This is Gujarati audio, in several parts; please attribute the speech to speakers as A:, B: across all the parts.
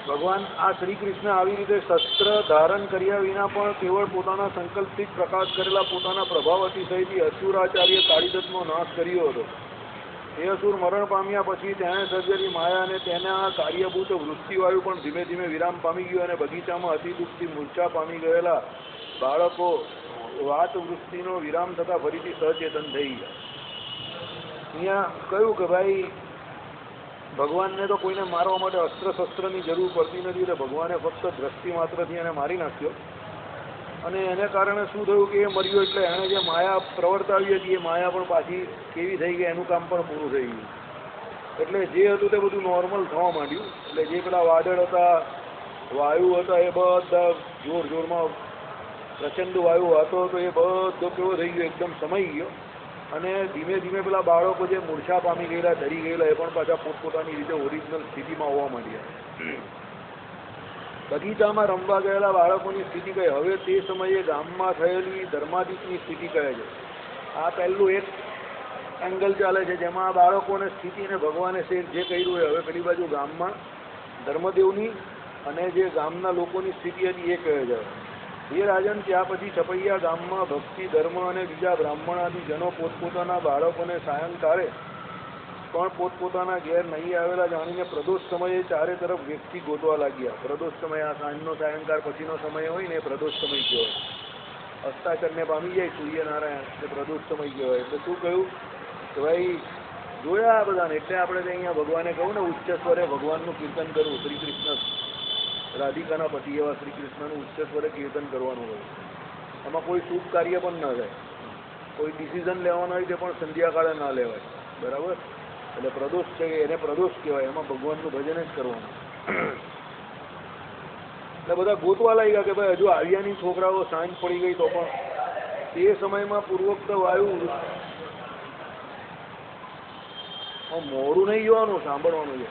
A: ભગવાન આ શ્રી કૃષ્ણ આવી રીતે શસ્ત્ર ધારણ કર્યા વિના પણ કેવળ પોતાના સંકલ્પથી જ પ્રકાશ કરેલા પોતાના પ્રભાવ અતિશયથી અસુરાચાર્ય કાળીદત્તનો નાશ કર્યો હતો. એ અસુર મરણ પામ્યા પછી તેણે સર્જેલી માયા અને તેના કાર્યભૂત વૃષ્ટિવાયુ પણ ધીમે ધીમે વિરામ પામી ગયો અને બગીચામાં અતિ દુઃખથી મૂર્છા પામી ગયેલા બાળકો વાત વૃષ્ટિનો વિરામ થતાં ફરીથી સચેતન થઈ ગયા. અહીંયા કહ્યું કે ભાઈ ભગવાનને તો કોઈને મારવા માટે અસ્ત્ર શસ્ત્રની જરૂર પડતી નથી, એટલે ભગવાને ફક્ત દ્રષ્ટિ માત્રથી એને મારી નાખ્યો. અને એને કારણે શું થયું કે એ મર્યો એટલે એણે જે માયા પ્રવર્તાવી હતી એ માયા પણ પાછી કેવી થઈ ગઈ, એનું કામ પણ પૂરું થઈ ગયું. એટલે જે હતું તે બધું નોર્મલ થવા માંડ્યું. એટલે જે પેલા વાદળ હતા, વાયુ હતા, એ બધા જોર જોરમાં પ્રચંડ વાયુ હતો તો એ બધો કેવો થઈ ગયો, એકદમ સમાઈ ગયો. અને ધીમે ધીમે પેલા બાળકો જે મૂર્છા પામી ગયેલા, ડરી ગયેલા, એ પણ પાછા પોતપોતાની રીતે ઓરિજિનલ સ્થિતિમાં હોવા માંડ્યા. બગીચામાં રમવા ગયેલા બાળકોની સ્થિતિ કહે. હવે તે સમયે ગામમાં થયેલી ધર્માદિકની સ્થિતિ કહે છે. આ પહેલું એક એંગલ ચાલે છે જેમાં આ બાળકોને સ્થિતિ અને ભગવાને જે કર્યું હોય. હવે પેલી બાજુ ગામમાં ધર્મદેવની અને જે ગામના લોકોની સ્થિતિ હતી એ કહે છે. એ રાજન ત્યાં પછી છપૈયા ગામમાં ભક્તિ ધર્મ અને બીજા બ્રાહ્મણાદી જનો પોતપોતાના બાળકોને સાયંકાળે પણ પોતપોતાના ઘેર નહીં આવેલા જાણીને પ્રદોષ સમયે ચારે તરફ વ્યક્તિ ગોતવા લાગ્યા. પ્રદોષ સમય આ સાંજનો સાયંકાળ પછીનો સમય હોય ને એ પ્રદોષ સમય કહેવાય. હસ્તાચરને પામી જાય સૂર્યનારાયણ એટલે પ્રદોષ સમય કહેવાય. એટલે શું કહ્યું કે ભાઈ જોયા આ બધાને, એટલે આપણે અહીંયા ભગવાને કહું ને ઉચ્ચ સ્વરે ભગવાનનું કીર્તન કરવું. શ્રી કૃષ્ણ રાધિકાના પતિ એવા શ્રી કૃષ્ણનું ઉચ્ચ સ્વરે કીર્તન કરવાનું હોય. એમાં કોઈ શુભ કાર્ય પણ ન થાય, કોઈ ડિસિઝન લેવાનો હોય તે પણ સંધ્યાકાળે ના લેવાય. બરાબર? એટલે પ્રદોષ છે એને પ્રદોષ કહેવાય. એમાં ભગવાનનું ભજન જ કરવાનું. એટલે બધા ગોતવા લાગ્યા કે ભાઈ હજુ આવ્યાની છોકરાઓ, સાંજ પડી ગઈ તો પણ. તે સમયમાં પૂર્વોક્ત વાયુ મોડું નહીં જોવાનું, સાંભળવાનું છે.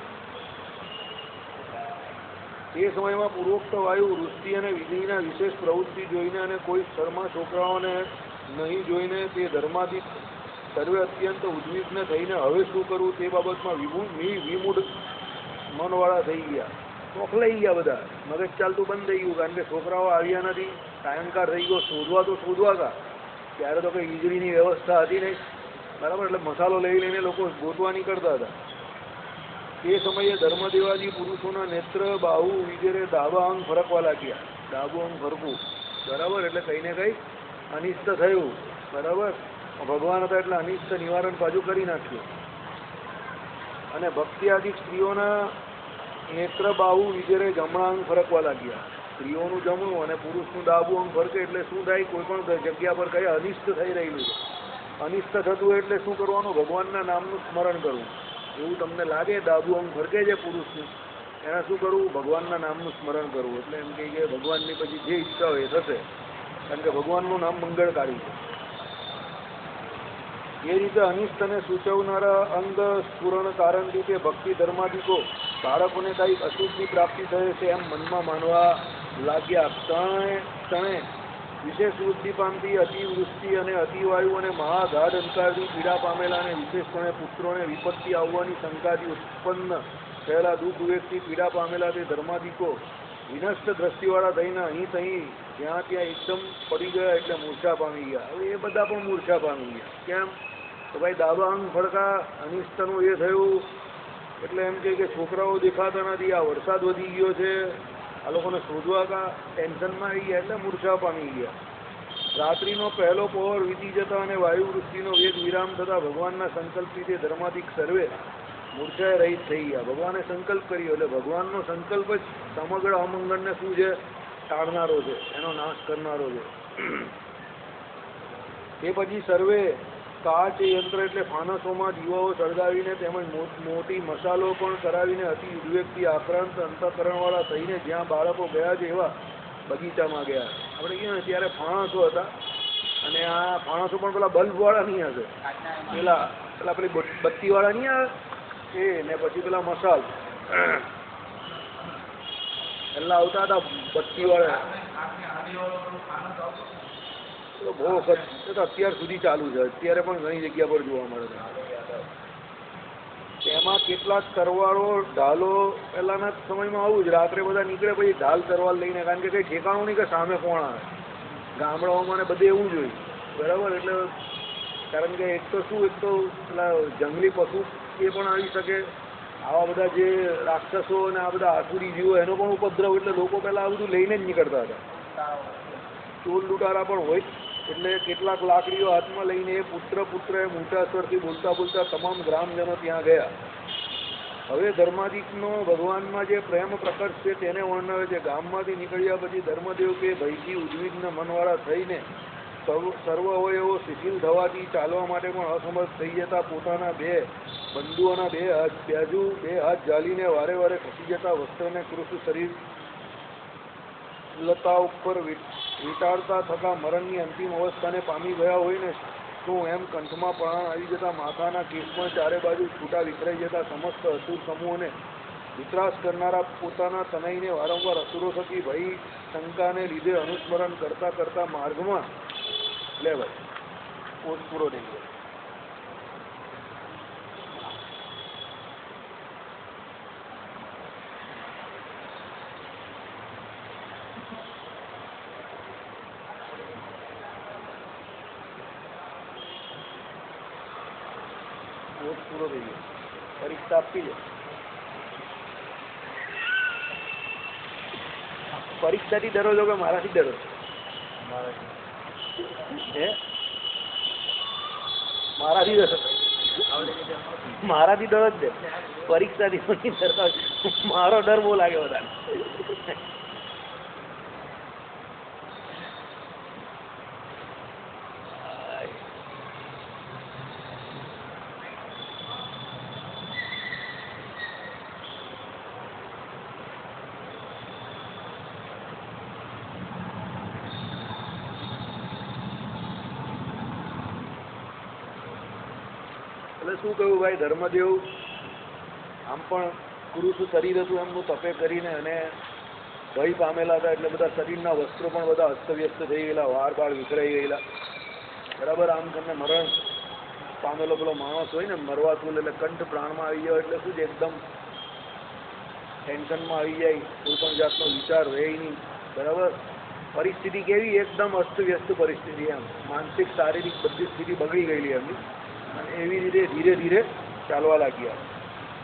A: તે સમયમાં પૂર્વોક્ત વાયુ વૃષ્ટિ અને વીજળીના વિશેષ પ્રવૃત્તિ જોઈને અને કોઈ સ્તરમાં છોકરાઓને નહીં જોઈને તે ધર્માદિક સર્વે અત્યંત ઉદ્વિગ્ન થઈને હવે શું કરવું તે બાબતમાં વિમૂઢ મનવાળા થઈ ગયા. ચોકલાઈ ગયા બધા. મગજ ચાલતું બંધ થઈ ગયું. કારણ કે છોકરાઓ આવ્યા નથી, સાયંકાળ થઈ ગયો. શોધવા હતા. ત્યારે તો કંઈ વીજળીની વ્યવસ્થા હતી નહીં. બરાબર? એટલે મસાલો લઈ લઈને લોકો ગોતવા નીકળતા હતા. તે સમયે ધર્મદેવાદી પુરુષોના નેત્ર, બાહુ વગેરે ડાબા અંગ ફરકવા લાગ્યા. ડાબુ અંગ ફરકવું. બરાબર? એટલે કંઈ ને કંઈ અનિષ્ટ થયું. બરાબર? ભગવાન હતા એટલે અનિષ્ટ નિવારણ પાછું કરી નાખ્યું. અને ભક્તિ આદિ સ્ત્રીઓના નેત્ર, બાહુ વગેરે જમણા અંગ ફરકવા લાગ્યા. સ્ત્રીઓનું જમણું અને પુરુષનું ડાબુ અંગ ફરકે એટલે શું થાય? કોઈ પણ જગ્યા પર કઈ અનિષ્ટ થઈ રહેલું છે. અનિષ્ટ થતું હોય એટલે શું કરવાનું? ભગવાનના નામનું સ્મરણ કરવું. એવું તમને લાગે ડાબુ અંગ ફરકે છે પુરુષનું, એને શું કરવું? ભગવાનના નામનું સ્મરણ કરવું. એટલે એમ કે ભગવાનની પછી જે ઈચ્છા હોય એ થશે. કારણ કે ભગવાનનું નામ મંગળકારી છે. એ રીતે અનિષ્ટ અને સૂચવનારા અંગ સ્ફુરણ કારણથી તે ભક્તિ ધર્માદિકો બાળકોને કંઈક અશુભની પ્રાપ્તિ થશે છે એમ મનમાં માનવા લાગ્યા. ક્ષણે વિશેષ વૃદ્ધિ પામતી અતિવૃષ્ટિ અને અતિવાયુ અને મહાગાઢ અંધકારથી પીડા પામેલા અને વિશેષપણે પુત્રોને વિપત્તિ આવવાની શંકાથી ઉત્પન્ન થયેલા દુઃખ વ્યક્તિ પીડા પામેલા તે ધર્માદિકો વિનષ્ટ દ્રષ્ટિવાળા થઈને અહીં તહીં જ્યાં ત્યાં એકદમ પડી ગયા એટલે મૂર્છા પામી ગયા. હવે એ બધા પણ મૂર્છા પામી ગયા. કેમ? તો ભાઈ ડાબા અંગ ફરકા, અનિષ્ટનું એ થયું એટલે એમ કે છોકરાઓ દેખાતા નથી, આ વરસાદ વધી ગયો છે, આ લોકોને શોધવા કા ટેન્શનમાં આવી ગયા એટલે મૂર્છા પામી ગયા. રાત્રિનો પહેલો પહોર વીતી જતા અને વાયુવૃષ્ટિનો વેગ વિરામ થતા ભગવાનના સંકલ્પથી તે ધર્માદિક સર્વે મૂર્છાએ રહિત થઈ ગયા. ભગવાને સંકલ્પ કર્યો એટલે ભગવાનનો સંકલ્પ જ સમગ્ર અમંગળને શું છે? ટાળનારો છે, એનો નાશ કરનારો છે. તે પછી સર્વે કાચ યંત્ર એટલે ફાનસોમાં દીવાઓ સળગાવીને તેમજ મોટી મસાલો પણ કરાવીને અતિ ઉદ્વેગથી આક્રાંત અંતઃકરણવાળા થઈને જ્યાં બાળકો ગયા છે એવા બગીચામાં ગયા. આપણે કહીએ ને ત્યારે ફાણસો હતા અને આ ફાણસો પણ પેલા બલ્બવાળા નહીં હશે, પેલા પેલી બત્તીવાળા નહીં આવે એ, ને પછી પેલા મસાલ પેલા આવતા હતા બત્તીવાળા. બહુ વખત અત્યાર સુધી ચાલુ છે. અત્યારે પણ ઘણી જગ્યા પર જોવા મળે છે. તેમાં કેટલાક તરવારો ઢાલો પહેલાના સમયમાં આવું જ રાત્રે બધા નીકળે પછી ઢાલ તરવાર લઈને, કારણ કે કંઈ ઠેકાણું નહીં કે સામે કોણ આવે. ગામડાઓમાં ને બધે એવું જ હોય, બરાબર. એટલે કારણ કે એક તો શું, એક તો પેલા જંગલી પશુ એ પણ આવી શકે, આવા બધા જે રાક્ષસો અને આ બધા આસુરી જીવો એનો પણ ઉપદ્રવ, એટલે લોકો પહેલાં આ બધું લઈને જ નીકળતા હતા. ચોર લૂંટારા પણ હોય, એટલે કેટલાક લાકડીઓ હાથમાં લઈને એ પુત્ર મોટા સ્વરથી બોલતા બોલતા તમામ ગ્રામજનો ત્યાં ગયા. હવે ધર્માદિકનો ભગવાનમાં જે પ્રેમ પ્રકટ છે તેને વર્ણવે છે. ગામમાંથી નીકળ્યા પછી ધર્મદેવ કે ભયથી ઉદ્વિગ્ન મનવાળા થઈને સર્વ અવયવો શિથિલ થવાથી ચાલવા માટે પણ અસમર્થ થઈ જતા પોતાના બે બંધુઓના બે હાથ ઝાલીને વારે વારે ખસી જતા વસ્ત્રને કૃષ શરીર લતા ઉપર વીંટાળતા થતા મરણની અંતિમ અવસ્થાને પામી ગયા હોય ને શું એમ કંઠમાં પ્રાણ આવી જતા માથાના કેસમાં ચારે બાજુ છૂટા વિખરાઈ જતા સમસ્ત અસુર સમૂહોને વિત્રાસ કરનારા પોતાના તનયને વારંવાર અસુરો થકી ભય શંકાને લીધે અનુસ્મરણ કરતા કરતા માર્ગમાં લે ભાઈ પોષ પૂરો થઈ ગયો. પૂરો થઈ ગયો. પરીક્ષા આપી છે. પરીક્ષાથી ડરો છો કે મારાથી ડરો છો? મારાથી ડરો, મારાથી ડરો જ દે. પરીક્ષાથી નથી ડરતા. મારો ડર બહુ લાગે બધાને. એટલે શું કહ્યું ભાઈ, ધર્મદેવ આમ પણ પુરુષ શરીર હતું એમનું તપે કરીને અને ભય પામેલા હતા, એટલે બધા શરીરના વસ્ત્રો પણ બધા અસ્તવ્યસ્ત થઈ ગયેલા, વાર બાળ વિખરાઈ ગયેલા, બરાબર. આમ તમને મરણ પામેલો પેલો માણસ હોય ને, મરવાતું એટલે કંઠ પ્રાણમાં આવી જાય એટલે શું છે, એકદમ ટેન્શનમાં આવી જાય, કોઈ પણ જાતનો વિચાર રહે નહીં, બરાબર. પરિસ્થિતિ કેવી, એકદમ અસ્તવ્યસ્ત પરિસ્થિતિ, એમ માનસિક શારીરિક બધી સ્થિતિ બગડી ગયેલી એમની. અને એવી રીતે ધીરે ધીરે ચાલવા લાગ્યા.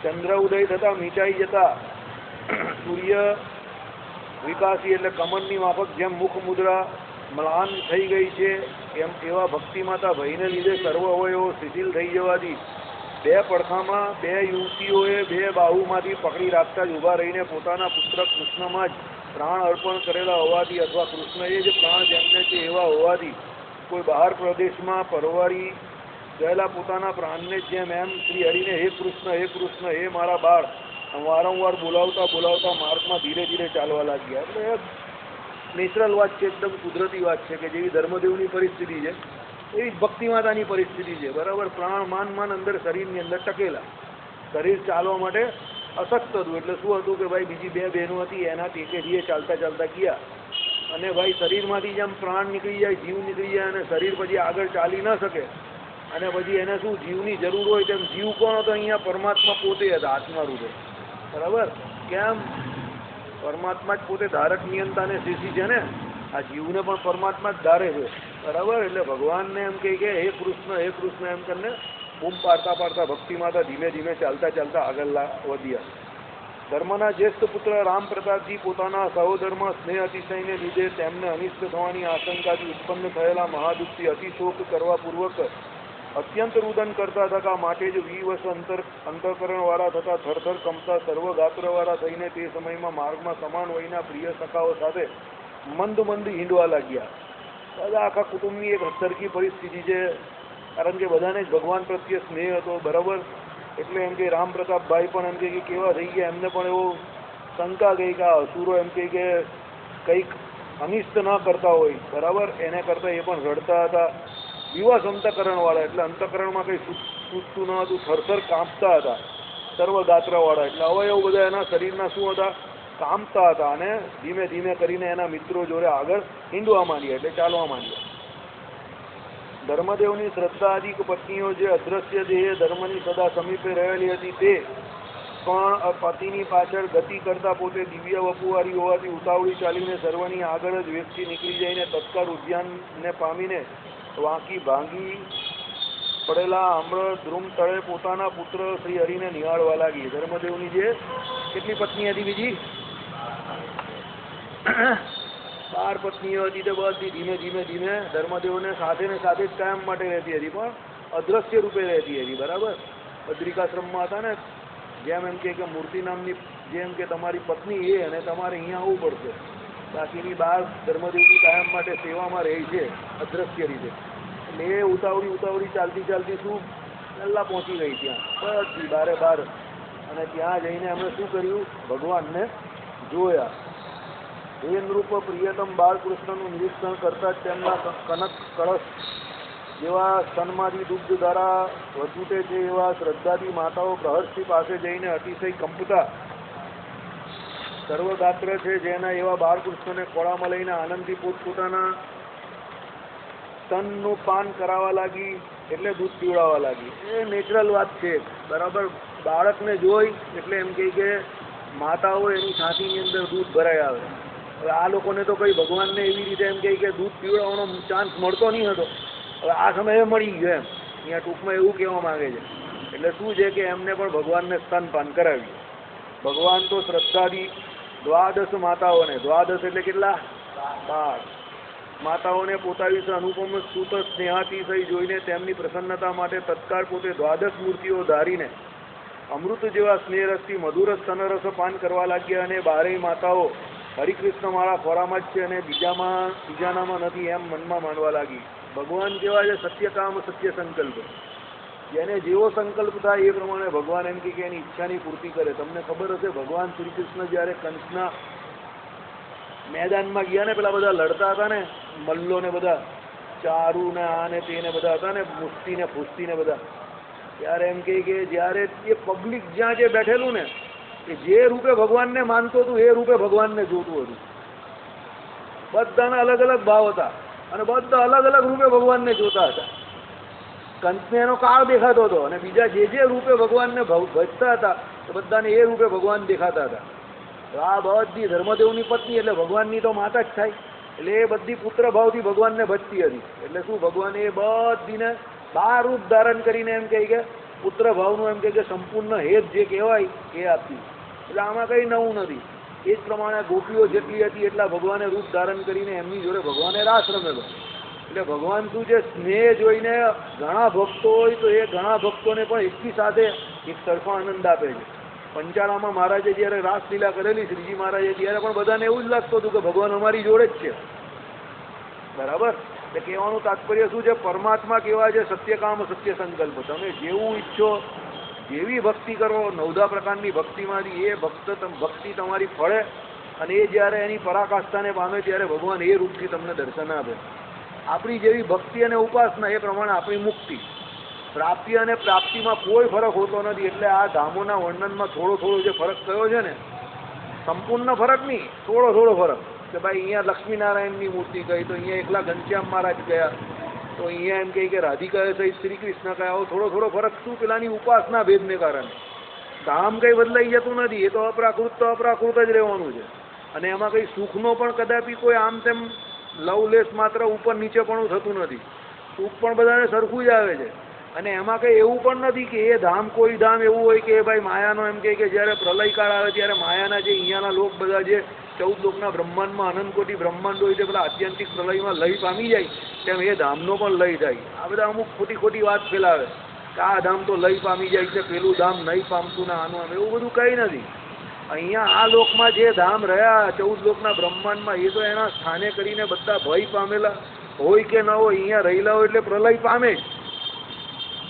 A: ચંદ્ર ઉદય થતા મીચાઈ જતા સૂર્ય વિકાસી એટલે કમરની માફક જેમ મુખ મુદ્રા મ્લાન થઈ ગઈ છે એમ એવા ભક્તિ માતા ભયને લીધે સર્વ અવયવો શિથિલ થઈ જવાથી બે પડખામાં બે યુવતીઓએ બે બાહુમાંથી પકડી રાખતા જ ઊભા રહીને પોતાના પુત્ર કૃષ્ણમાં જ પ્રાણ અર્પણ કરેલા હોવાથી અથવા કૃષ્ણએ જે પ્રાણ જેમને છે એવા હોવાથી કોઈ બહાર પ્રદેશમાં પરવારી ગયેલા પોતાના પ્રાણને જેમ એમ શ્રી હરિને હે કૃષ્ણ હે મારા બાળ વારંવાર બોલાવતા બોલાવતા માર્ગમાં ધીરે ધીરે ચાલવા લાગ્યા. એટલે નેચરલ વાત છે, એકદમ કુદરતી વાત છે કે જેવી ધર્મદેવની પરિસ્થિતિ છે એવી ભક્તિ માતાની પરિસ્થિતિ છે, બરાબર. પ્રાણ માન અંદર શરીરની અંદર ટકેલા, શરીર ચાલવા માટે અશક્ત હતું. એટલે શું હતું કે ભાઈ બીજી બે બહેનો હતી એના ટેકેથી ચાલતા ચાલતા ગયા અને ભાઈ શરીરમાંથી જેમ પ્રાણ નીકળી જાય, જીવ નીકળી જાય અને શરીર પછી આગળ ચાલી ન શકે અને પછી એને શું જીવની જરૂર હોય તેમ જીવ કોણ હતો અહીંયા? પરમાત્મા પોતે હતા, આત્મા રૂપે, બરાબર. કેમ? પરમાત્મા જ પોતે ધારક નિયંતાને શીશી છે ને, આ જીવને પણ પરમાત્મા જ ધારે છે, બરાબર. એટલે ભગવાનને એમ કહે કે હે કૃષ્ણ એમ કરીને બૂમ પાડતા પાડતા ભક્તિ માતા ધીમે ધીમે ચાલતા ચાલતા આગળ વધ્યા. ધર્મના જ્યેષ્ઠ પુત્ર રામ પ્રતાપજી પોતાના સહોધર્મ સ્નેહ અતિશયને લીધે તેમને અનિષ્ટ થવાની આશંકાથી ઉત્પન્ન થયેલા મહાદુઃખથી અતિશોક કરવા પૂર્વક અત્યંત રુદન કરતા થતા માટે જ વિવશ અંતઃકરણવાળા થતા થરથર કંપતા સર્વગાત્રવાળા થઈને તે સમયમાં માર્ગમાં સમાન વયના પ્રિય સખાઓ સાથે મંદ હિંડવા લાગ્યા. બધા આખા કુટુંબની એક સરખી પરિસ્થિતિ છે, કારણ કે બધાને જ ભગવાન પ્રત્યે સ્નેહ હતો, બરાબર. એટલે એમ કે રામ પ્રતાપભાઈ પણ એમ કે કેવા થઈ ગયા, એમને પણ એવો શંકા ગઈ કે આ અસુરો એમ કે કંઈક અનિષ્ટ ન કરતા હોય, બરાબર. એને કરતાં એ પણ રડતા હતા. વિવાસ અંતઃકરણવાળા એટલે અંતઃકરણમાં કંઈ છૂટતું ન હતું, થરથર કાંપતા હતા, સર્વગાત્રવાળા એટલે અવયવ બધા એના શરીરના શું હતા? કાંપતા હતા. અને ધીમે ધીમે કરીને એના મિત્રો જોડે આગળ હિંડવા માંડ્યા, એટલે ચાલવા માંડ્યા. ધર્મદેવની શ્રદ્ધાદિક પત્નીઓ જે અદ્રશ્ય દેહે ધર્મની સદા સમીપે રહેલી હતી તે પણ પતિની પાછળ ગતિ કરતા પોતે દિવ્ય વપુવારી હોવાથી ઉતાવળી ચાલીને સર્વની આગળ જ વ્યક્તિ નીકળી જઈને તત્કાળ ઉદ્યાનને પામીને વાંકી ભાંગી પડેલા આમ્ર ધ્રુમ તળે પોતાના પુત્ર શ્રી હરિને નિહાળવા લાગી. ધર્મદેવની જે કેટલી પત્ની હતી? બીજી 12 પત્નીઓ હતી. તે બધી ધીમે ધીમે ધીમે ધર્મદેવને સાથે ને સાથે જ કાયમ માટે રહેતી હતી, પણ અદ્રશ્ય રૂપે રહેતી હતી. બરાબર? બદ્રિકાશ્રમમાં હતા ને, જેમ એમ કે મૂર્તિ નામની જેમ કે તમારી પત્ની એ અને તમારે અહીંયા આવવું પડશે. બાકીની 12 ધર્મદેવની કાયમ માટે સેવામાં રહી છે અદ્રશ્ય રીતે. એટલે એ ઉતાવળી ચાલતી શું પહેલાં પહોંચી ગઈ ત્યાં બધી 12 અને ત્યાં જઈને અમે શું કર્યું? ભગવાનને જોયા. એ નૃપ પ્રિયતમ બાળકૃષ્ણનું નિરીક્ષણ કરતા જ તેમના કનક કળશ જેવા સ્તનમાંથી દુગ્ધ દ્વારા વધુટે છે એવા શ્રદ્ધાથી માતાઓ પ્રહર્ષિ પાસે જઈને અતિશય કંપતા સર્વગાત્ર છે જેના એવા બાળકૃષ્ણને ખોળામાં લઈને આનંદથી પોતપોતાના સ્તનનું પાન કરાવવા લાગી, એટલે દૂધ પીવડાવવા લાગી. એ નેચરલ વાત છે. બરાબર? બાળકને જોઈ એટલે એમ કે માતાઓ એની છાતીની અંદર દૂધ ભરાઈ આવે. હવે આ લોકોને તો કઈ ભગવાનને એવી રીતે એમ કે દૂધ પીવડાવવાનો ચાન્સ મળતો નહીં હતો. હવે આ સમયે મળી ગયો એમ. અહીંયા ટૂંકમાં એવું કહેવા માંગે છે. એટલે શું છે કે એમને પણ ભગવાનને સ્તનપાન કરાવ્યું. ભગવાન તો શ્રદ્ધાથી 12 માતાઓને, 12 એટલે કેટલા? 12 માતાઓને પોતા વિશે અનુપમ સ્તુત સ્નેહાતિશય જોઈને તેમની પ્રસન્નતા માટે તત્કાળ પોતે 12 મૂર્તિઓ ધારીને અમૃત જેવા સ્નેહરસથી મધુર સ્તનરસ પાન કરવા લાગ્યા. અને 12 માતાઓ હરિકૃષ્ણ મારા ખોરામાં જ છે અને બીજાનામાં નથી એમ મનમાં માનવા લાગી. ભગવાન કેવા છે? સત્યકામ સત્ય સંકલ્પ. જેને જેવો સંકલ્પ થાય એ પ્રમાણે ભગવાન એમ કે એની ઈચ્છાની પૂર્તિ કરે. તમને ખબર હશે, ભગવાન શ્રી કૃષ્ણ જ્યારે કંસના મેદાનમાં ગયા ને, પેલા બધા લડતા હતા ને, મલ્લો ને બધા, ચારુ ને આ ને તે ને બધા હતા ને, મુસ્તી ને ફુસ્તી ને બધા, ત્યારે એમ કે જ્યારે એ પબ્લિક જ્યાં જે બેઠેલું ને, કે જે રૂપે ભગવાનને માનતો હતું એ રૂપે ભગવાનને જોતું હતું. બધાના અલગ અલગ ભાવ હતા અને બધા અલગ અલગ રૂપે ભગવાનને જોતા હતા. કંસને એનો કાળ દેખાતો હતો અને બીજા જે રૂપે ભગવાનને ભજતા હતા તો બધાને એ રૂપે ભગવાન દેખાતા હતા. આ બધી ધર્મદેવની પત્ની એટલે ભગવાનની તો માતા જ થાય. એટલે એ બધી પુત્ર ભાવથી ભગવાનને ભજતી હતી. એટલે શું? ભગવાન એ બધીને 12 રૂપ ધારણ કરીને એમ કે પુત્ર ભાવનું એમ કે સંપૂર્ણ હેત જે કહેવાય એ આપ્યું. એટલે આમાં કંઈ નવું નથી. એ જ પ્રમાણે ગોપીઓ જેટલી હતી એટલા ભગવાને રૂપ ધારણ કરીને એમની જોડે ભગવાને રાસ રમેલો. એટલે ભગવાન શું છે? સ્નેહ જોઈને ઘણા ભક્તો હોય તો એ ઘણા ભક્તોને પણ એકની સાથે એક સરખો આનંદ આપે છે. પંચાળામાં મહારાજે જ્યારે રાસલીલા કરેલી શ્રીજી મહારાજે, ત્યારે પણ બધાને એવું જ લાગતું હતું કે ભગવાન અમારી જોડે જ છે. બરાબર? એટલે કહેવાનું તાત્પર્ય શું છે? પરમાત્મા કેવા છે? સત્યકામ સત્ય સંકલ્પ. તમે જેવું ઈચ્છો, જેવી ભક્તિ કરો, 9 પ્રકારની ભક્તિમાંથી એ ભક્તિ તમારી ફળે અને એ જ્યારે એની પરાકાષ્ઠાને પામે ત્યારે ભગવાન એ રૂપથી તમને દર્શન આપે. આપણી જેવી ભક્તિ અને ઉપાસના એ પ્રમાણે આપણી મુક્તિ. પ્રાપ્તિ અને પ્રાપ્તિમાં કોઈ ફરક હોતો નથી. એટલે આ ધામોના વર્ણનમાં થોડો જે ફરક થયો છે ને, સંપૂર્ણ ફરક નહીં, થોડો ફરક. કે ભાઈ અહીંયા લક્ષ્મીનારાયણની મૂર્તિ કહી તો અહીંયા એકલા ઘનશ્યામ મહારાજ ગયા, તો અહીંયા એમ કે રાધિકા સહિત શ્રી કૃષ્ણ કયા. થોડો ફરક શું? પેલાની ઉપાસના ભેદને કારણે. ધામ કંઈ બદલાઈ જતું નથી. એ તો અપ્રાકૃત જ રહેવાનું છે. અને એમાં કંઈ સુખનો પણ કદાપી કોઈ આમ તેમ લવલેસ માત્ર ઉપર નીચે પણ થતું નથી. સુખ પણ બધાને સરખું જ આવે છે. અને એમાં કંઈ એવું પણ નથી કે એ ધામ કોઈ ધામ એવું હોય કે ભાઈ માયાનો એમ કે જ્યારે પ્રલયકાળ આવે ત્યારે માયાના જે અહીંયાના લોક બધા જે 14 લોકના બ્રહ્માંડમાં અનંતકોટી બ્રહ્માંડ હોય છે પેલા આત્યંતિક પ્રલયમાં લય પામી જાય, તેમ એ ધામનો પણ લય થાય. આ બધા અમુક ખોટી વાત ફેલાવે કે આ ધામ તો લય પામી જાય છે, પેલું ધામ નહીં પામતું ને આનું આમ. એવું બધું કંઈ નથી. અહીંયા આ લોકમાં જે ધામ રહ્યા 14 લોકના બ્રહ્માંડમાં, એ તો એના સ્થાને કરીને બધા ભય પામેલા હોય કે ન હોય, અહીંયા રહેલા હોય એટલે પ્રલય પામે જ.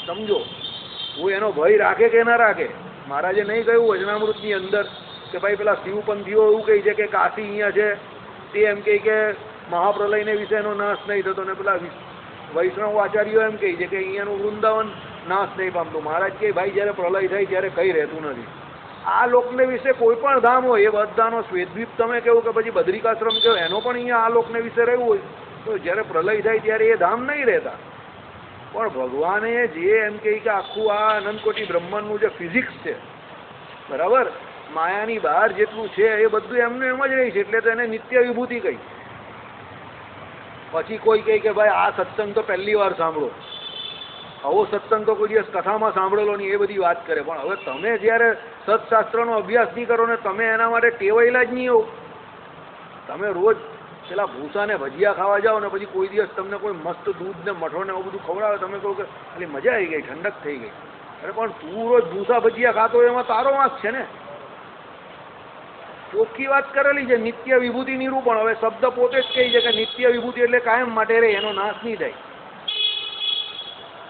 A: સમજો, હું એનો ભય રાખે કે ના રાખે. મહારાજે નહીં કહ્યું વચનામૃતની અંદર કે ભાઈ પેલા શિવપંથીઓ એવું કહે છે કે કાશી અહીંયા છે, તે એમ કે મહાપ્રલયને વિશે એનો નાશ નહીં થતો, ને પેલા વૈષ્ણવ આચાર્યો એમ કહે છે કે અહીંયાનું વૃંદાવન નાશ નહીં પામતું. મહારાજ કે ભાઈ જ્યારે પ્રલય થાય ત્યારે કંઈ રહેતું નથી. આ લોકને વિશે કોઈ પણ ધામ હોય એ બધાનો, શ્વેતદ્વીપ તમે કહો કે પછી બદ્રિકાશ્રમ કહો, એનો પણ અહીંયા આ લોકને વિશે રહેવું હોય તો જ્યારે પ્રલય થાય ત્યારે એ ધામ નહીં રહેતા. પણ ભગવાને જે એમ કહે કે આખું આ અનંતકોટી બ્રહ્માંડનું જે ફિઝિક્સ છે, બરાબર, માયાની બહાર જેટલું છે એ બધું એમનું એમ જ રહી છે, એટલે તો એને નિત્ય વિભૂતિ કહી. પછી કોઈ કહે કે ભાઈ આ સત્સંગ તો પહેલી વાર સાંભળો, આવો સત્સંગ તો કોઈ દિવસ કથામાં સાંભળેલો નહીં, એ બધી વાત કરે. પણ હવે તમે જ્યારે સત્શાસ્ત્રનો અભ્યાસ નહીં કરો ને તમે એના માટે ટેવાયેલા જ નહીં હો. તમે રોજ પેલા ભૂસાને ભજીયા ખાવા જાઓ ને પછી કોઈ દિવસ તમને કોઈ મસ્ત દૂધ ને મઠો ને એવું બધું ખવડાવે, તમે કહો કે ખાલી મજા આવી ગઈ, ઠંડક થઈ ગઈ. અરે પણ તું રોજ ભૂસા ભજીયા ખાતો હોય એમાં તારો વાંક છે ને. ચોખ્ખી વાત કરેલી છે નિત્ય વિભૂતિ નિરૂપણ. હવે શબ્દ પોતે જ કહી છે કે નિત્ય વિભૂતિ એટલે કાયમ માટે રહે, એનો નાશ નહીં થાય.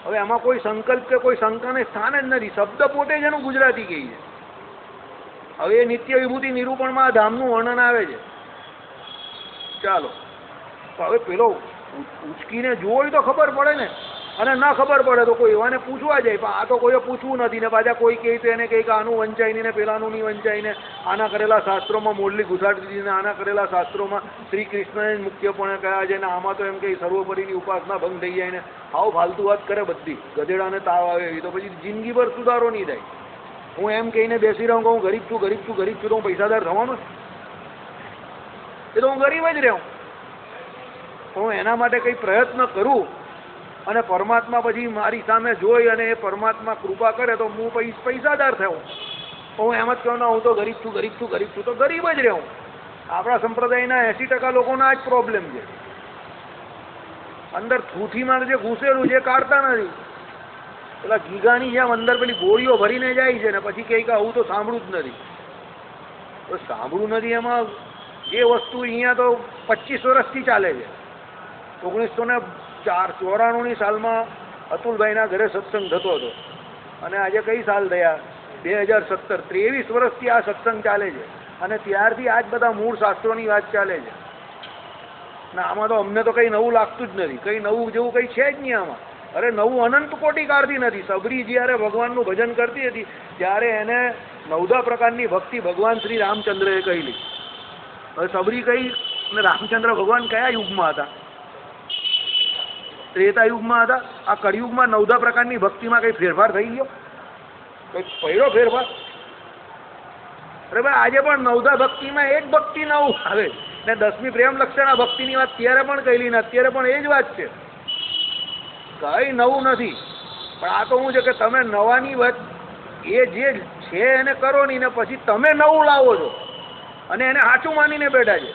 A: હવે એમાં કોઈ સંકલ્પ કે કોઈ શંકાને સ્થાન જ નથી, શબ્દ પોતે જ એનું ગુજરાતી કહી છે. હવે એ નિત્ય વિભૂતિ નિરૂપણમાં આ ધામનું વર્ણન આવે છે. ચાલો, તો હવે પેલો ઉચકીને જોઈ તો ખબર પડે ને, અને ના ખબર પડે તો કોઈ એવાને પૂછવા જાય, પણ આ તો કોઈએ પૂછવું નથી ને પાછા કોઈ કહે તો એને કહે કે આનું વંચાય નહીં ને પેલાનું નહીં વંચાય ને, આના કરેલા શાસ્ત્રોમાં મોરલી ઘુસાડી દીધી ને આના કરેલા શાસ્ત્રોમાં શ્રી કૃષ્ણને મુખ્યપણે કયા છે ને આમાં તો એમ કે સર્વોપરીની ઉપાસના ભંગ થઈ જાય ને, આવું ફાલતુ વાત કરે બધી. ગધેડાને તાવ આવે એવી તો પછી જિંદગીભર સુધારો નહીં થાય. હું એમ કહીને બેસી રહું કે હું ગરીબ છું ગરીબ છું ગરીબ છું તો હું પૈસાદાર થવાનો એ તો હું ગરીબ જ રહું. હું એના માટે કંઈ પ્રયત્ન કરું અને પરમાત્મા પછી મારી સામે જોઈ અને એ પરમાત્મા કૃપા કરે તો હું પૈસાદાર થયો. હું એમ જ કહું ના હું તો ગરીબ છું ગરીબ છું ગરીબ છું તો ગરીબ જ રહું. આપણા સંપ્રદાયના 80% લોકોના આ જ પ્રોબ્લેમ છે. અંદર થૂથીમાં જે ઘૂસેલું છે કાઢતા નથી. પેલા ગીગાની જેમ અંદર પેલી ગોળીઓ ભરીને જાય છે ને પછી કહે કે આવું તો સાંભળવું જ નથી. તો સાંભળવું નથી એમાં જે વસ્તુ અહીંયા તો 25 વર્ષથી ચાલે છે. 1994ની સાલમાં અતુલભાઈના ઘરે સત્સંગ થતો હતો અને આજે કઈ સાલ થયા 2017, 23 વર્ષથી આ સત્સંગ ચાલે છે અને ત્યારથી આજ બધા મૂળ શાસ્ત્રોની વાત ચાલે છે. ના આમાં તો અમને તો કંઈ નવું લાગતું જ નથી, કંઈ નવું જેવું કંઈ છે જ નહીં આમાં. અરે નવું અનંત કોટી કાઢતી નથી. સબરી જ્યારે ભગવાનનું ભજન કરતી હતી ત્યારે એને 9 પ્રકારની ભક્તિ ભગવાન શ્રી રામચંદ્રએ કહેલી. હવે સબરી કઈ અને રામચંદ્ર ભગવાન કયા યુગમાં હતા? ત્રેતા યુગમાં હતા. આ કળિયુગમાં 9 પ્રકારની ભક્તિમાં કંઈ ફેરફાર થઈ ગયો? કંઈ પડ્યો ફેરફાર? અરે ભાઈ આજે પણ 9 ભક્તિમાં એક ભક્તિ નવું આવે ને 10મી પ્રેમ લક્ષણા ભક્તિની વાત ત્યારે પણ કહેલી ને અત્યારે પણ એ જ વાત છે. કંઈ નવું નથી. પણ આ તો શું છે કે તમે નવાની વાત એ જે છે એને કરો નહીં ને પછી તમે નવું લાવો છો અને એને સાચું માનીને બેઠા છે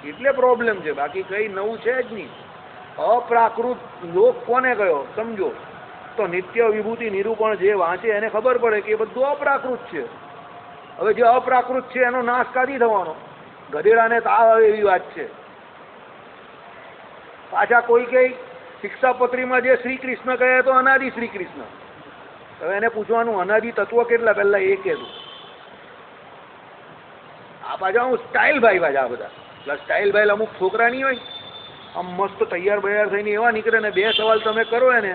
A: એટલે પ્રોબ્લેમ છે. બાકી કંઈ નવું છે જ નહીં. અપ્રાકૃત લોક કોને કયો સમજો તો નિત્ય વિભૂતિ નિરૂપણ જે વાંચે એને ખબર પડે કે એ બધું અપ્રાકૃત છે. હવે જે અપ્રાકૃત છે એનો નાશ કાઢી થવાનો. ગધેડાને તાવ આવે એવી વાત છે. પાછા કોઈ કઈ શિક્ષાપત્રીમાં જે શ્રી કૃષ્ણ કહે તો અનાદિ શ્રી કૃષ્ણ. હવે એને પૂછવાનું અનાદિ તત્વ કેટલા પહેલા એ કહેતું. આ પાછા હું સ્ટાઇલ ભાઈ પાછા આ બધા પ્લસ સ્ટાઇલ ભાઈ અમુક છોકરા નહીં હોય આમ મસ્ત તૈયાર બૈયાર થઈને એવા નીકળે ને 2 સવાલ તમે કરો એને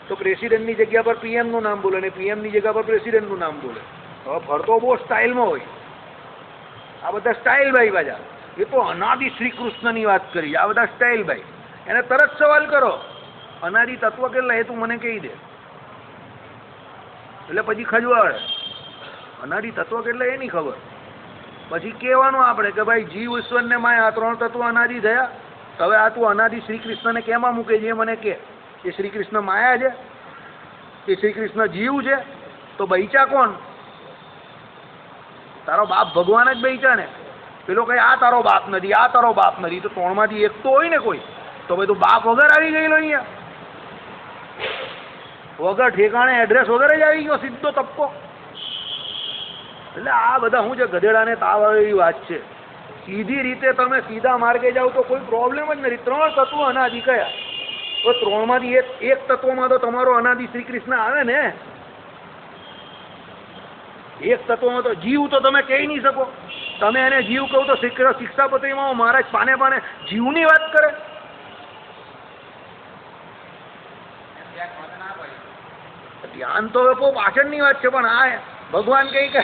A: તો પ્રેસિડેન્ટની જગ્યા પર પીએમનું નામ બોલે ને પીએમની જગ્યા પર પ્રેસિડેન્ટનું નામ બોલે. હવે ફરતો બહુ સ્ટાઇલમાં હોય. આ બધા સ્ટાઇલ ભાઈ પાછા. એ તો અનાદિ શ્રી કૃષ્ણની વાત કરી. આ બધા સ્ટાઇલ ભાઈ. એને તરત સવાલ કરો અનાદિ તત્વ કેટલા એ તું મને કહી દે એટલે પછી ખજવાડે. અનાદિ તત્વ કેટલા એ નહીં ખબર. પછી કહેવાનું આપણે કે ભાઈ જીવ ઈશ્વર ને માયા 3 તત્વ અનાદિ થયા. હવે આ તું અનાદિ શ્રી કૃષ્ણને કેમાં મૂકે છે મને કે એ શ્રી કૃષ્ણ માયા છે એ શ્રી કૃષ્ણ જીવ છે તો બૈચા કોણ? તારો બાપ ભગવાન જ બૈચા ને. પેલો કઈ આ તારો બાપ નથી આ તારો બાપ નથી તો 3માંથી એક તો હોય ને કોઈ. તો ભાઈ તું બાપ વગર આવી ગયેલો અહીંયા વગર ઠેકાણે એડ્રેસ વગર જ આવી ગયો સીધો તપકો. એટલે આ બધા શું છે ગધેડાને તાવ આવે એવી વાત છે. સીધી રીતે તમે સીધા માર્ગે જાઓ તો કોઈ પ્રોબ્લેમ જ નથી. 3 તત્વો અનાદિ કયા? તો 3માંથી એક તત્વમાં તો તમારો અનાદિ શ્રી કૃષ્ણ આવે ને. એક તત્વમાં તો જીવ તો તમે કહી નહીં શકો. તમે એને જીવ કહો તો શિક્ષાપત્રીમાં મહારાજ પાને પાને જીવની વાત કરે. ધ્યાન તો પાછળની વાત છે પણ આ ભગવાન કહે કે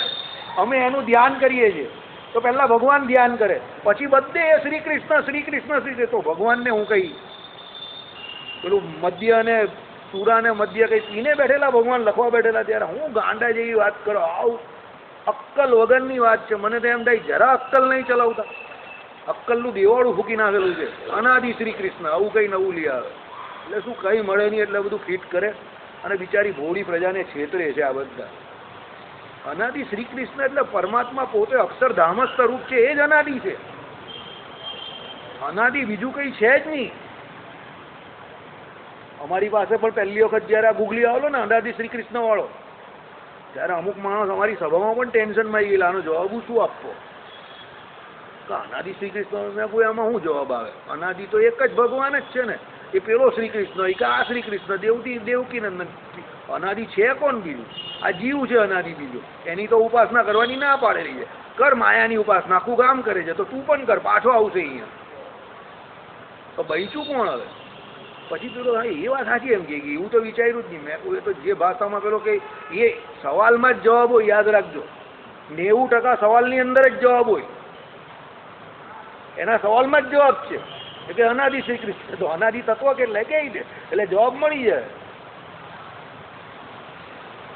A: અમે એનું ધ્યાન કરીએ છીએ તો પહેલા ભગવાન ધ્યાન કરે પછી બધે શ્રી કૃષ્ણ શ્રી કૃષ્ણ શ્રી કૃષ્ણ. તો ભગવાનને હું કહી પેલું મધ્ય અને સુરા ને મધ્ય કઈ પીને બેઠેલા ભગવાન લખવા બેઠેલા ત્યારે હું ગાંડા જેવી વાત કરો, આવું અક્કલ વગરની વાત છે. મને તો એમ થાય જરા અક્કલ નહીં ચલાવતા, અક્કલનું દેવાળું ફૂકી નાખેલું છે. અનાદિ શ્રી કૃષ્ણ આવું કઈ નવું લઈ આવે એટલે શું કઈ મળે નહીં એટલે બધું ફિટ કરે અને બિચારી ભોળી પ્રજાને છેતરે છે આ બધા. અનાદિ શ્રી કૃષ્ણ એટલે પરમાત્મા પોતે અક્ષરધામ સ્વરૂપ છે, એ જ અનાદિ છે. અનાદિ બીજું કઈ છે જ નહીં. અમારી પાસે પણ પહેલી વખત જયારે આ ગુગલી આવેલો ને અનાદિ શ્રી કૃષ્ણ વાળો, ત્યારે અમુક માણસ અમારી સભામાં પણ ટેન્શનમાં ગયેલા આનો જવાબ શું આપવો. અનાદિ શ્રી કૃષ્ણ મેં કોઈ આમાં શું જવાબ આવે? અનાદિ તો એક જ ભગવાન જ છે ને, એ પેલો શ્રી કૃષ્ણ એ કે આ શ્રી કૃષ્ણ દેવકી નંદન. અનાદિ છે કોણ બીજું? આ જીવ છે અનાદિ બીજું. એની તો ઉપાસના કરવાની ના પાડેલી છે. કર માયાની ઉપાસના, આખું કામ કરે છે તો તું પણ કર, પાછો આવશે અહીંયા. તો બહીચું કોણ હવે? પછી પેલો એ વાત સાચી એમ કે એવું તો વિચાર્યું જ નહીં મેં. એ તો જે ભાષામાં પેલો કે એ સવાલમાં જ જવાબ હોય, યાદ રાખજો. 90% સવાલની અંદર જ જવાબ હોય, એના સવાલમાં જ જવાબ છે કે અનાદિ શ્રી કૃષ્ણ. તો અનાદિ તત્વ કેટલે કે એટલે જવાબ મળી જાય.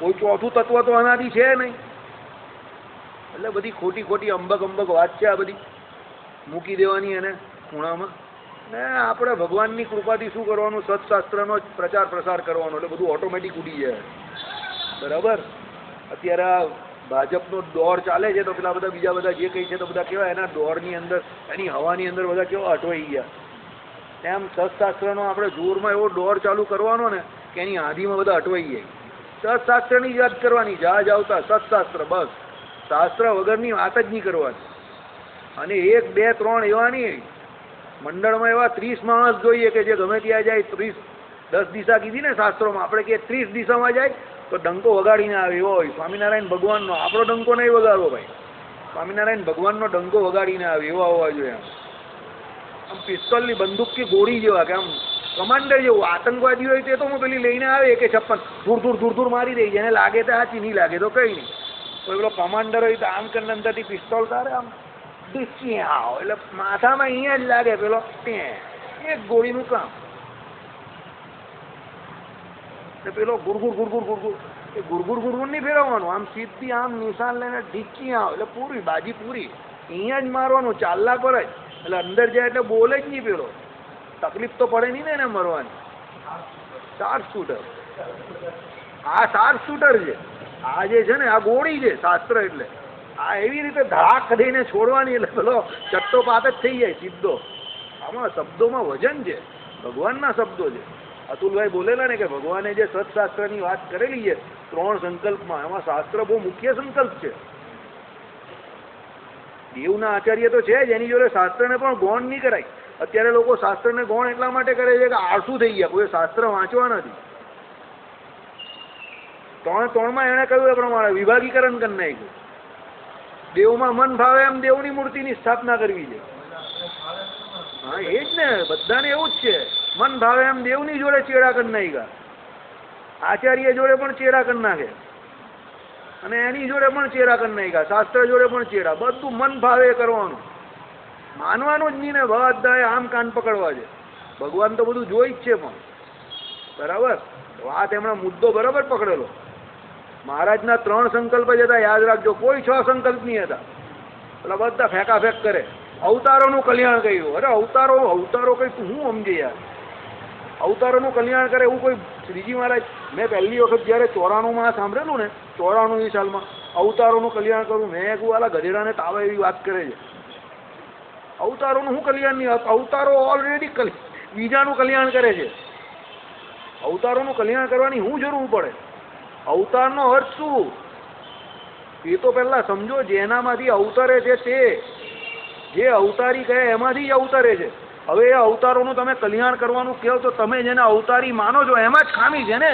A: કોઈ ચોથું તત્વ તો અનાદિ છે નહીં. એટલે બધી ખોટી ખોટી અંબક વાત છે આ બધી, મૂકી દેવાની એને ખૂણામાં. ને આપણે ભગવાનની કૃપાથી શું કરવાનું? સત્શાસ્ત્રનો પ્રચાર પ્રસાર કરવાનો, એટલે બધું ઓટોમેટિક ઉડી જાય. બરાબર? અત્યારે આ ભાજપનો દોર ચાલે છે તો પેલા બધા બીજા બધા જે કંઈ છે તો બધા કેવા એના દોરની અંદર, એની હવાની અંદર બધા કેવા અટવાઈ ગયા. એમ સત્શાસ્ત્રનો આપણે જોરમાં એવો દોર ચાલુ કરવાનો ને કે એની આંધીમાં બધા અટવાઈ જાય. સત્શાસ્ત્રની જ વાત કરવાની, જહાજ આવતા સત્શાસ્ત્ર, બસ. શાસ્ત્ર વગરની વાત જ નહીં કરવાની. અને 1 2 3 એવા નહીં, મંડળમાં એવા 30 માણસ જોઈએ કે જે ગમે ત્યાં જાય. 10 દિશા કીધી ને શાસ્ત્રોમાં, આપણે કે 30 દિશામાં જાય તો ડંકો વગાડીને આવે એવો હોય. સ્વામિનારાયણ ભગવાનનો આપણો ડંકો નહીં વગાડવો ભાઈ, સ્વામિનારાયણ ભગવાનનો ડંકો વગાડીને આવે એવા હોવા જોઈએ. આમ પિસ્તોલની બંદૂકથી ગોળી જેવા, કે આમ કમાન્ડર જેવું. આતંકવાદી હોય તે તો હું પેલી લઈને આવે AK-56 દૂર મારી દઈ, જેને લાગે તો સાચી, નહીં લાગે તો કઈ નહીં. તો પેલો કમાન્ડર હોય તો આમ કરીને અંદરથી પિસ્તોલ તારે આમ આવો એટલે માથામાં અહીંયા જ લાગે પેલો, એક ગોળીનું કામ. પેલો ગુરગુર એ ગુરગુર નહીં ફેરવવાનું, આમ સીધી આમ નિશાન લઈને ઢીચી આવો એટલે પૂરી બાજી પૂરી. અહીંયા જ મારવાનું, ચાલ્લા પર જ. એટલે અંદર જાય એટલે બોલે જ નહીં પેલો, તકલીફ તો પડે નહીં ને એને મરવાની. શાર્પ શૂટર, આ શાર્પ શૂટર છે. આ જે છે ને આ ગોળી છે શાસ્ત્ર. એટલે આ એવી રીતે ધડાક દઈને છોડવાની એટલે પેલો ચટ્ટોપાત જ થઈ જાય સીધો. આમાં શબ્દોમાં વજન છે, ભગવાનના શબ્દો છે. અતુલભાઈ બોલેલા ને કે ભગવાને જે સત્શાસ્ત્રની વાત કરેલી છે 3 સંકલ્પમાં, એમાં શાસ્ત્ર બહુ મુખ્ય સંકલ્પ છે. દેવના આચાર્ય તો છે જ, એની જોડે શાસ્ત્રને પણ ગૌણ નહીં કરાય. અત્યારે લોકો શાસ્ત્રને ગૌણ એટલા માટે કરે છે કે આળસુ થઈ ગયા, કોઈ શાસ્ત્ર વાંચવા નથી. 3 એણે કહ્યું એ પ્રમાણે વિભાગીકરણ કરી નાખ્યું. દેવમાં મન ભાવે એમ દેવની મૂર્તિની સ્થાપના કરવી છે. હા એ જ ને, બધાને એવું જ છે. મન ભાવે એમ દેવની જોડે ચેડા કરી નાખ્યા, આચાર્ય જોડે પણ ચેડા કરી નાખે, અને એની જોડે પણ ચેડા કરી નાખ્યા, શાસ્ત્ર જોડે પણ ચેડા. બધું મન ભાવે કરવાનું, માનવાનું જ નહીં ને. બધાએ આમ કાન પકડવા છે. ભગવાન તો બધું જોઈ જ છે પણ. બરાબર વાત, એમણે મુદ્દો બરાબર પકડેલો. મહારાજના 3 સંકલ્પ જ હતા, યાદ રાખજો. કોઈ 6 સંકલ્પ નહીં હતા. એટલે બધા ફેંકાફેંક કરે. અવતારોનું કલ્યાણ કર્યું. અરે અવતારો કઈ હું સમજે યાર? અવતારોનું કલ્યાણ કરે એવું કોઈ શ્રીજી મહારાજ? મેં પહેલી વખત જયારે 94માં સાંભળેલું ને, 94મી સાલમાં અવતારોનું કલ્યાણ કરું, મેં કહું આલા ગધેડાને તાવે એવી વાત કરે છે. અવતારોનું શું કલ્યાણ નહીં? અવતારો ઓલરેડી બીજાનું કલ્યાણ કરે છે. અવતારોનું કલ્યાણ કરવાની શું જરૂર પડે? અવતારનો અર્થ શું એ તો પહેલા સમજો. જેનામાંથી અવતરે છે તે, જે અવતારી કહે એમાંથી જ અવતરે છે. હવે એ અવતારોનું તમે કલ્યાણ કરવાનું કહો તો તમે જેને અવતારી માનો છો એમાં જ ખામી છે ને.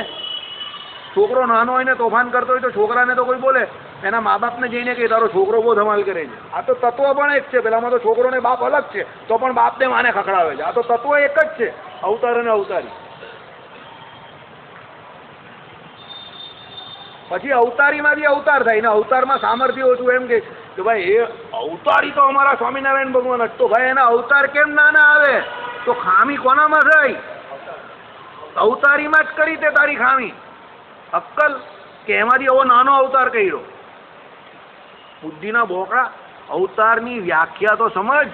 A: છોકરો નાનો હોય ને તોફાન કરતો હોય તો છોકરાને તો કોઈ બોલે, એના મા બાપને જઈને કે તારો છોકરો બહુ ધમાલ કરે છે. આ તો તત્વ પણ એક છે. પેલામાં તો છોકરો ને બાપ અલગ છે, તો પણ બાપને માને ખખડાવે છે. આ તો તત્વ એક જ છે, અવતાર અને અવતારી. પછી અવતારીમાંથી અવતાર થાય ને અવતારમાં સામર્થ્ય ઓછું. એમ કે ભાઈ એ અવતારી તો અમારા સ્વામિનારાયણ ભગવાન જ. તો ભાઈ એના અવતાર કેમ નાના આવે? તો ખામી કોનામાં થાય?
B: અવતારીમાં જ કરી તે તારી ખામી અક્કલ કે એમાંથી એવો નાનો અવતાર કર્યો. બુદ્ધિના બોકડા, અવતારની વ્યાખ્યા તો સમજ.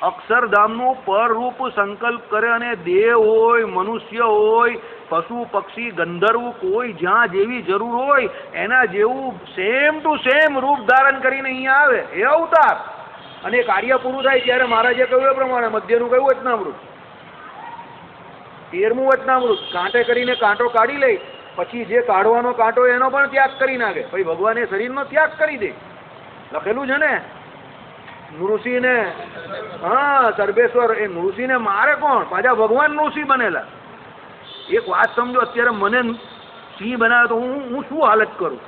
B: અક્ષરધામનું પરરૂપ સંકલ્પ કરે અને દેવ હોય, મનુષ્ય હોય, પશુ પક્ષી ગંધર્વ કોઈ જ્યાં જેવી જરૂર હોય એના જેવું સેમ ટુ સેમ રૂપ ધારણ કરીને અહીંયા આવે એ અવતાર. અને કાર્ય પૂરું થાય ત્યારે મહારાજે કહ્યું એ પ્રમાણે મધ્યનું કહ્યું વચનામૃત, 13મું વચનામૃત, કાંટે કરીને કાંટો કાઢી લે, પછી જે કાઢવાનો કાંટો એનો પણ ત્યાગ કરી નાખે. ભાઈ ભગવાન એ શરીરનો ત્યાગ કરી દે, લખેલું છે ને. નૃષિને, હા સર્વેશ્વર, એ નૃષિને મારે કોણ? પાછા ભગવાન નૃષિ બનેલા. એક વાત સમજો, અત્યારે મને સિંહ બનાવે તો હું શું હાલત કરું?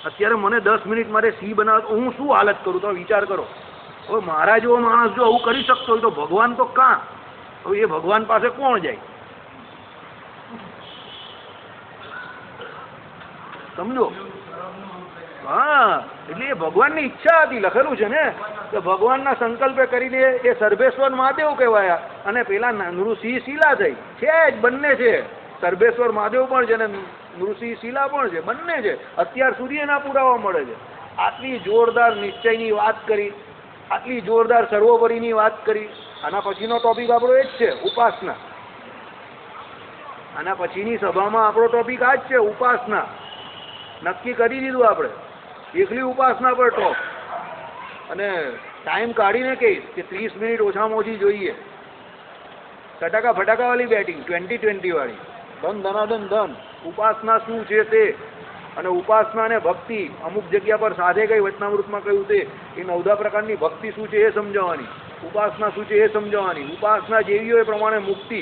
B: અત્યારે મને 10 મિનિટ મારે સિંહ બનાવે તો હું શું હાલત કરું? તો વિચાર કરો. હવે મારા જેવો માણસ જો આવું કરી શકતો હોય તો ભગવાન તો કાં? હવે એ ભગવાન પાસે કોણ જાય? સમજો. હા, એટલે એ ભગવાનની ઈચ્છા હતી, લખેલું છે ને કે ભગવાનના સંકલ્પે કરીને એ સર્વેશ્વર મહાદેવ કહેવાયા અને પેલા નૃસિંહ શિલા થઈ. છે જ, બંને છે. સર્વેશ્વર મહાદેવ પણ છે ને નૃસિંહ શિલા પણ છે, બંને છે. અત્યાર સુધી એના પુરાવા મળે છે. આટલી જોરદાર નિશ્ચયની વાત કરી, આટલી જોરદાર સર્વોપરીની વાત કરી. આના પછીનો ટોપિક આપણો એ જ છે, ઉપાસના. આના પછીની સભામાં આપણો ટોપિક આ જ છે, ઉપાસના. નક્કી કરી દીધું આપણે, એકલી ઉપાસના પર ટોપ. અને ટાઈમ કાઢીને કહીશ કે 30 મિનિટ ઓછામાં ઓછી જોઈએ. ફટાકા ફટાકાવાળી બેટિંગ, 20-20 વાળી, ધન ધનાધન ધન. ઉપાસના શું છે તે, અને ઉપાસના અને ભક્તિ અમુક જગ્યા પર સાધે કઈ વચનામૃતમાં કહ્યું તે એ 9 પ્રકારની ભક્તિ શું છે એ સમજાવવાની, ઉપાસના શું છે એ સમજાવવાની. ઉપાસના જેવી હોય એ પ્રમાણે મુક્તિ,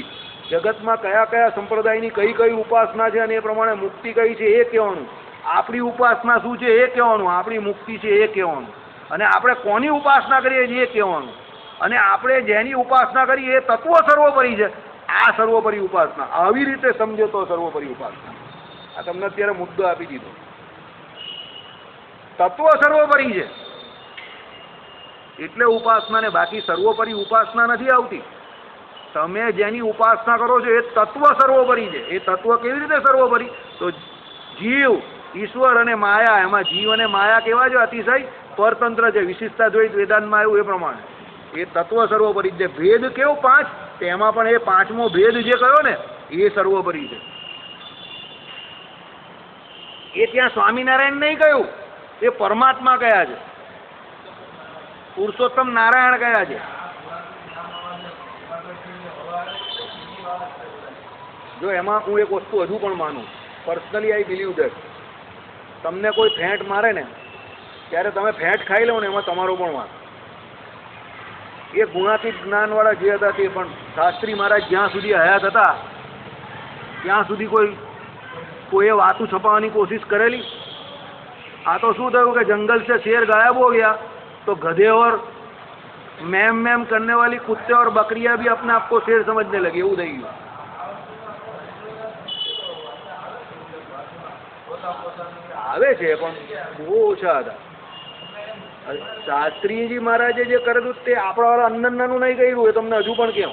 B: જગતમાં કયા કયા સંપ્રદાયની કઈ કઈ ઉપાસના છે અને એ પ્રમાણે મુક્તિ કઈ છે એ કહેવાનું. આપણી ઉપાસના શું છે એ કહેવાનું, આપણી મુક્તિ છે એ કહેવાનું, અને આપણે કોની ઉપાસના કરીએ છીએ એ કહેવાનું. અને આપણે જેની ઉપાસના કરીએ એ તત્વ સર્વોપરી છે, આ સર્વોપરી ઉપાસના. આવી રીતે સમજો તો સર્વોપરી ઉપાસના. આ તમને અત્યારે મુદ્દો આપી દીધો. તત્વ સર્વોપરી છે એટલે ઉપાસના, ને બાકી સર્વોપરી ઉપાસના નથી આવતી. તમે જેની ઉપાસના કરો છો એ તત્વ સર્વોપરી છે. એ તત્વ કેવી રીતે સર્વોપરી? તો જીવ, ઈશ્વર અને માયા. એમાં જીવ અને માયા કેવા છે? અતિશય પરતંત્ર છે. વિશિષ્ટા દ્વૈત વેદાંતમાં આવ્યું એ પ્રમાણે એ તત્વ સર્વોપરી છે. ભેદ કેવો? 5, તેમાં પણ એ 5મો ભેદ જે કયો ને એ સર્વોપરી છે. એ ત્યાં સ્વામિનારાયણ નહીં કહ્યું, એ પરમાત્મા કયા છે, પુરુષોત્તમ નારાયણ કયા છે. જો એમાં હું એક વસ્તુ હજુ પણ માનું, પર્સનલી આઈ બિલીવ દેટ, તમને કોઈ ફેંટ મારે ને ત્યારે તમે ફેંટ ખાઈ લો ને એમાં તમારો પણ વાંક. એ ગુણાતીત જ્ઞાનવાળા જે હતા તે પણ શાસ્ત્રી મહારાજ જ્યાં સુધી હયાત હતા ત્યાં સુધી કોઈએ વાતું છપાવવાની કોશિશ કરેલી? આ તો શું થયું કે જંગલ से शेर गायब हो गया तो गधे और मैम मैम करने वाली कुत्ते और बकरियां भी अपने आप को शेर समझने लगी. એવું થઈ ગયું. આવે છે પણ બહુ ઓછા હતા. શાસ્ત્રીજી મહારાજે જે કરેલું તે આપણા વાળા અંદરનાનું નહીં કર્યું એ તમને હજુ પણ કેમ.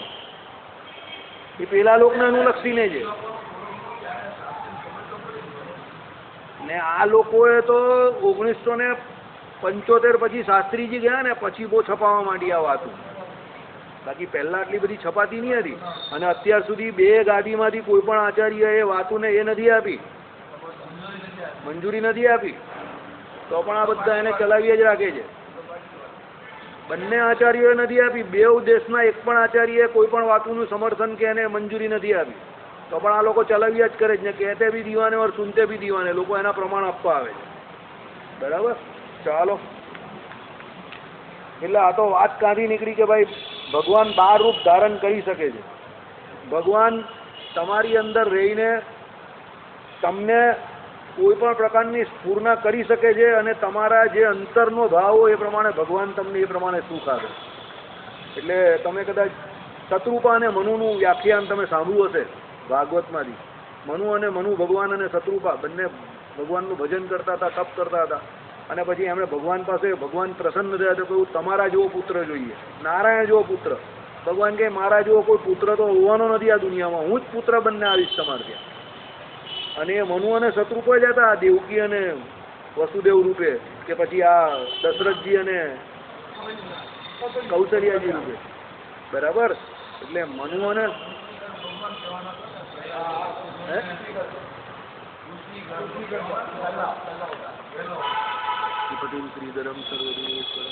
B: એ પેલા લોકને અનુલક્ષીને છે. ને આ લોકોએ તો 1975 પછી શાસ્ત્રીજી ગયા ને પછી બહુ છપાવવા માંડી આ વાતો. બાકી પહેલા આટલી બધી છપાતી નહીં હતી. અને અત્યાર સુધી 2 ગાદીમાંથી કોઈ પણ આચાર્યએ વાતોને એ નથી આપી, મંજૂરી નથી આપી, તો પણ આ બધા એને ચલાવી જ રાખે છે. બંને આચાર્યોએ નથી આપી. 2 દેશના એક પણ આચાર્યએ કોઈ પણ વાતોનું સમર્થન કે એને મંજૂરી નથી આપી, તો પણ આ લોકો ચલાવ્યા જ કરે છે ને. કહેતે બી દીવાને ઓર સુનતે બી દીવાને. લોકો એના પ્રમાણ આપવા આવે છે. બરાબર, ચાલો. એટલે આ તો વાત કાઢી નીકળી કે ભાઈ ભગવાન 12 રૂપ ધારણ કરી શકે છે. ભગવાન તમારી અંદર રહીને તમને કોઈ પણ પ્રકારની સ્ફૂર્ણા કરી શકે છે અને તમારા જે અંતરનો ભાવ હોય એ પ્રમાણે ભગવાન તમને એ પ્રમાણે સુખ આપે. એટલે તમે કદાચ શત્રુપા અને મનુનું વ્યાખ્યાન તમે સાંભળ્યું હશે ભાગવતમાંથી. મનુ ભગવાન અને શત્રુપા બંને ભગવાનનું ભજન કરતા હતા, તપ કરતા હતા. અને પછી એમણે ભગવાન પાસે, ભગવાન પ્રસન્ન થયા તો કહ્યું તમારા જેવો પુત્ર જોઈએ, નારાયણ જેવો પુત્ર. ભગવાન કહે મારા જેવો કોઈ પુત્ર તો હોવાનો નથી આ દુનિયામાં, હું જ પુત્ર બનને આવીશ તમારે ત્યાં. અને એ મનુ અને શત્રુપો જ હતા, દેવકી અને વસુદેવ રૂપે, કે પછી આ દશરથજી અને કૌશલ્યાજી રૂપે. બરાબર. એટલે મનુ અને પટેલ શ્રીધરમ સર્વદેવ